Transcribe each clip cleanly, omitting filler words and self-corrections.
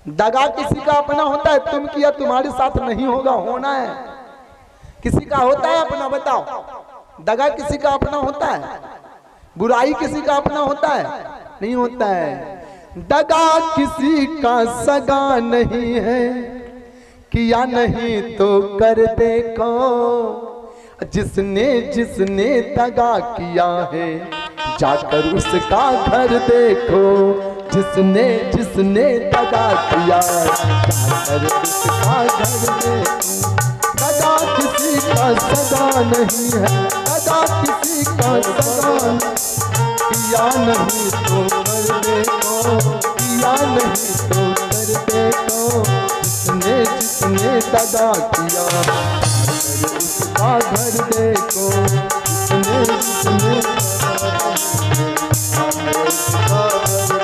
दगा किसी का अपना होता है, तुम किया तुम्हारे साथ नहीं होगा, होना है। किसी का होता है अपना, बताओ? दगा किसी का अपना होता है? बुराई किसी का अपना होता है? नहीं होता है। दगा किसी का सगा नहीं है, किया नहीं तो कर देखो। जिसने जिसने दगा किया है जाकर उसका घर देखो। जिसने जिसने दगा किया जाकर उसका घर देखो। दगा किसी का सगा नहीं है, दगा किसी का सगा किया नहीं तो कर देखो, किया नहीं तो कर देखो। जिसने जिसने दगा किया उसका घर देखो। जिसने जिसने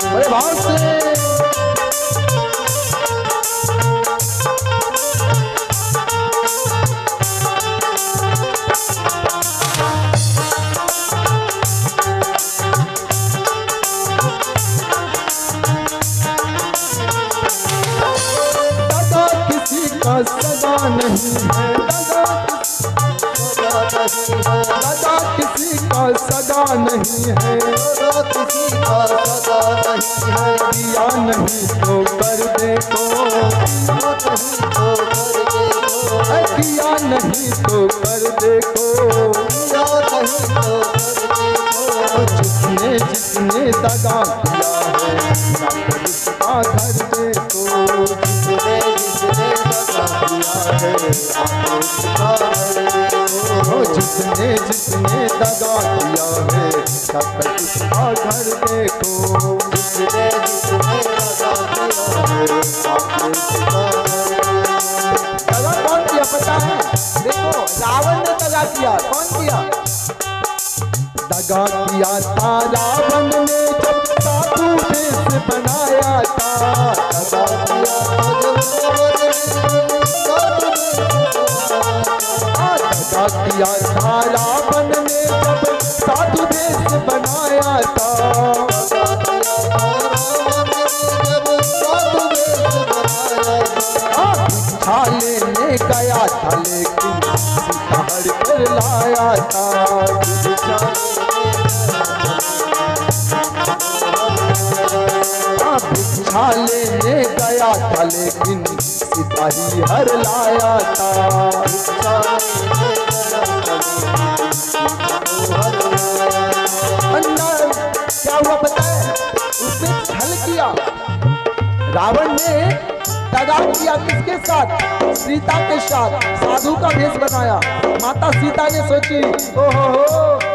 बड़े भाव से सदा नहीं है, दादा किसी का सदा नहीं है, किसी का सदा नहीं है। किया नहीं तो कर देखो, किया नहीं तो कर देखो, किया नहीं तो कर देखो। जिसने जिसने दगा किया है जाकर उसका घर देखो। जिसने जिसने दगा किया है जाकर उसका घर देखो। जिसने जिसने दगा किया है जाकर उसका घर देखो। जिसने जिसने दगा किया है जाकर उसका घर देखो। दगा कौन किया पता है? देखो रावण ने दगा किया। कौन किया दगा किया? था रावण ने जब साधु वेश बनाया था। दगा किया दगा किया था रावण ने जब साधु वेश बनाया था। भिक्षा लेने गया था लेकिन सीता हर कर लाया था। भिक्षा लेने गया था लेकिन सिपाही हर लाया था। अंदर क्या हुआ पता है? उसने छल किया। रावण ने दगा किया किसके साथ? सीता के साथ। साधु का भेष बनाया। माता सीता ने सोची ओहो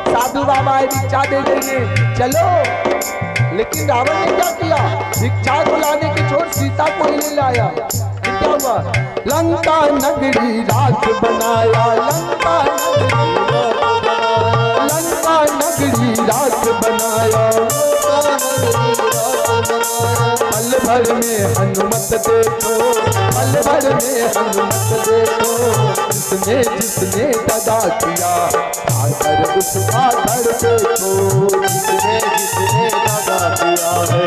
साधु बाबा भिक्षा दे देंगे, चलो। लेकिन रावण ने क्या किया? भिक्षा को लाने के छोड़ सीता को ही ले लाया। फिर क्या हुआ? लंका नगरी राख बनाया। लंका नगरी राख बनाया। पल भर में हनुमत देखो, पल भर में हनुमत देखो। जिसने जिसने दगा किया आकर उसका घर देखो। जिसने जिसने दगा किया है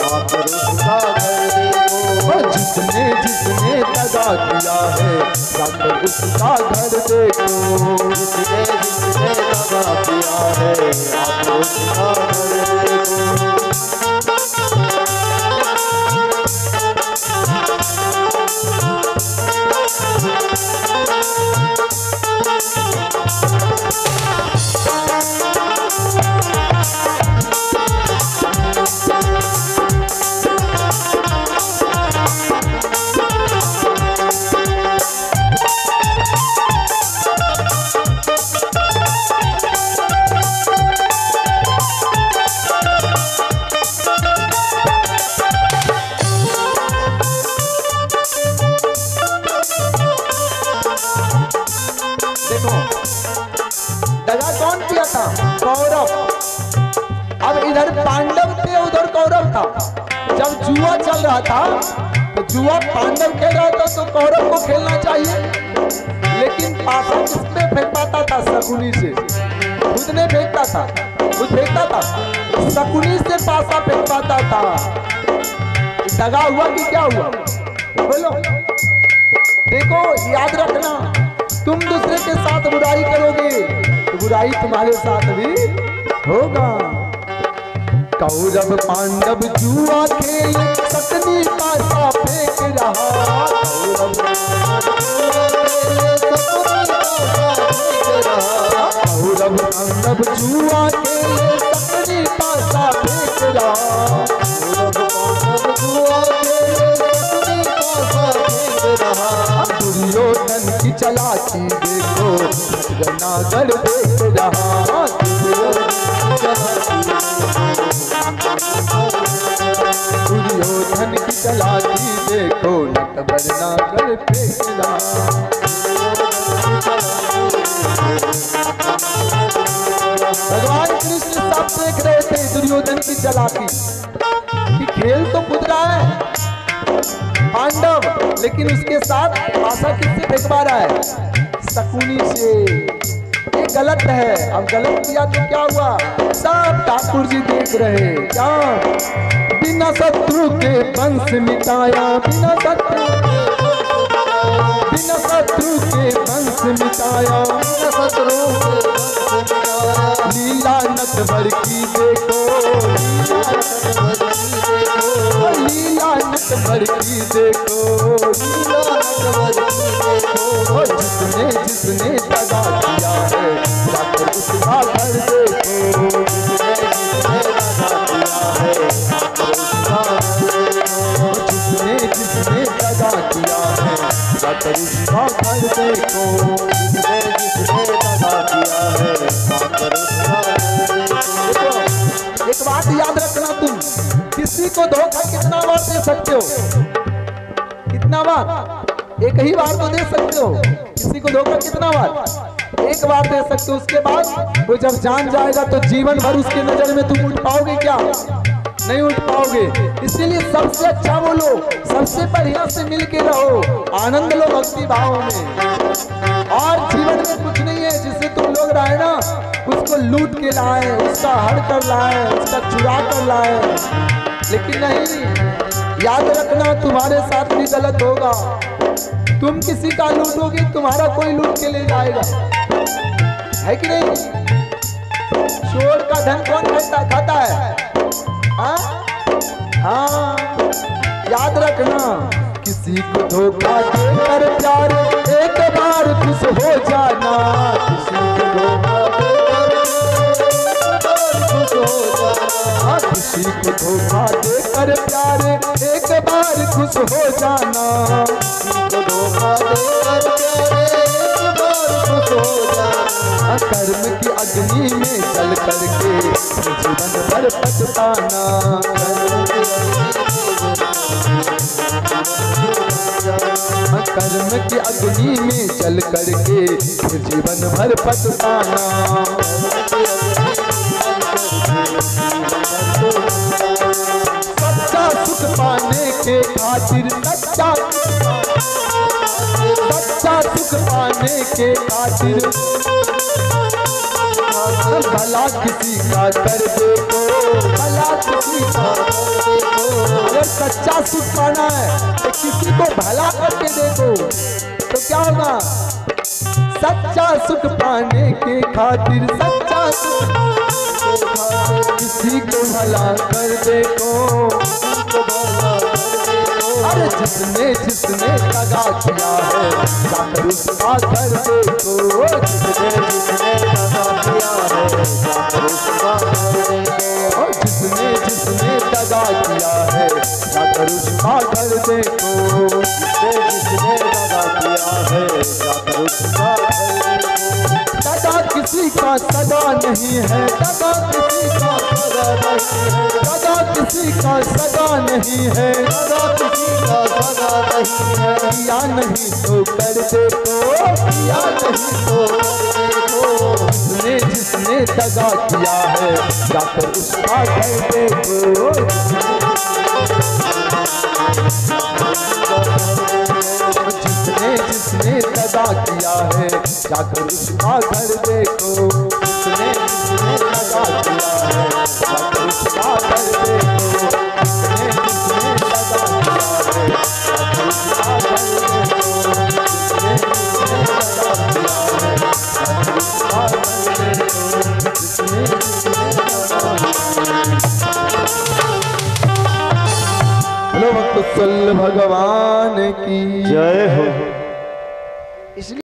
आकर उसका घर देखो। जिसने जिसने दगा किया है आकर उसका घर देखो। जिसने जिसने दगा किया है आकर उसका घर देखो। दगा कौन किया था? कौरव। अब इधर पांडव थे उधर कौरव था। जब जुआ चल रहा था तो जुआ पांडव खेल रहा था तो कौरव को खेलना चाहिए, लेकिन पासा किसने फेंक पाता था? शकुनी से। खुद ने फेंकता था, खुद फेंकता था, शकुनी से पासा फेंक पाता था। दगा हुआ कि क्या हुआ? बोलो। देखो याद रखना, तुम दूसरे के साथ बुराई करोगे तो बुराई तुम्हारे साथ भी होगा। कौरव पांडव जुआ खेल सकनी पासा फेंक रहा। कौरव पांडव जुआ खेल सकनी पासा फेंक रहा। दुर्योधन की चालाकी देखो नागर देख रहा। दुर्योधन की चालाकी देखो नटवर नागर फेंक रहा। भगवान कृष्ण सब देख रहे थे दुर्योधन की चालाकी कि खेल तो कूद रहा है पांडव, लेकिन उसके साथ आशा किससे फेंकवा रहा है? शकुनी से। ये गलत है। अब गलत किया तो क्या हुआ? सब ठाकुर जी देख रहे। क्या? बिना शत्रु के वंश मिटाया, बिना शत्रु के वंश मिटाया, लीला नटवर की देखो, लीला नटवर की देखो, जिसने जिसने दगा किया है जाकर उसका घर देखो। जिसने जिसने दगा किया है जाकर उसका घर देखो। एक बात याद रखना, तुम किसी को धोखा कितना बार दे सकते हो? कितना बार? एक ही बार तो दे सकते हो। किसी को धोखा कितना बार? एक बार दे सकते हो। उसके बाद वो जब जान जाएगा तो जीवन भर उसकी नजर में तुम उठ पाओगे क्या? नहीं उठ पाओगे। इसीलिए सबसे अच्छा बोलो, सबसे बढ़िया से मिल के रहो, आनंद लो भक्ति भाव में। और जीवन में कुछ नहीं है जिससे तुम लोग रहे ना, उसको लूट के लाए, उसका हड़ कर लाए, उसका चुरा कर लाए। लेकिन नहीं, याद रखना तुम्हारे साथ भी गलत होगा। तुम किसी का लूटोगे, तुम्हारा कोई लूट के ले जाएगा, है कि नहीं? चोर का धन कौन खाता है? हाँ, याद रखना, किसी को धोखा देकर प्यार एक बार खुश हो जाना। किसी को धोखा किसी को धोखा देकर प्यार एक बार खुश हो जाना। किसी को धोखा देकर प्यार एक बार खुश हो जाना। कर्म की अग्नि में जल करके जीवन भर पछताना। कर्म की अग्नि में जल करके फिर जीवन भर पछताना। सच्चा सुख पाने के खातिर, सच्चा सुख पाने के खातिर भला किसी का कर देखो, भला किसी का कर देखो। अगर सच्चा सुख पाना है तो किसी को भला करके देखो तो क्या होगा? सच्चा सुख पाने के खातिर, सच्चा सुख किसी को भला कर देखो। अरे जिसने जिसने दगा किया है जाकर उसका घर देखो। जिसने जिसने दगा किया है जाकर उसका घर देखो। जिसने जिसने दगा किया है जाकर उसका घर देखो। जिसने जिसने दगा किया है जाकर उसका घर देखो। दगा किसी का सगा नहीं है, दगा किसी का सगा नहीं है, दगा किसी का सगा नहीं है, दगा किसी का सगा नहीं है। किया नहीं तो कर देखो, किया नहीं तो कर देखो। जिसने जिसने दगा किया है जाकर उसका घर देखो। जिसने जिसने दगा किया है जाकर उसका घर देखो। जिसने जिसने दगा किया है जाकर उसका घर देखो। जिसने जिसने दगा बोलो वक्त भगवान की जय हो। इसलिए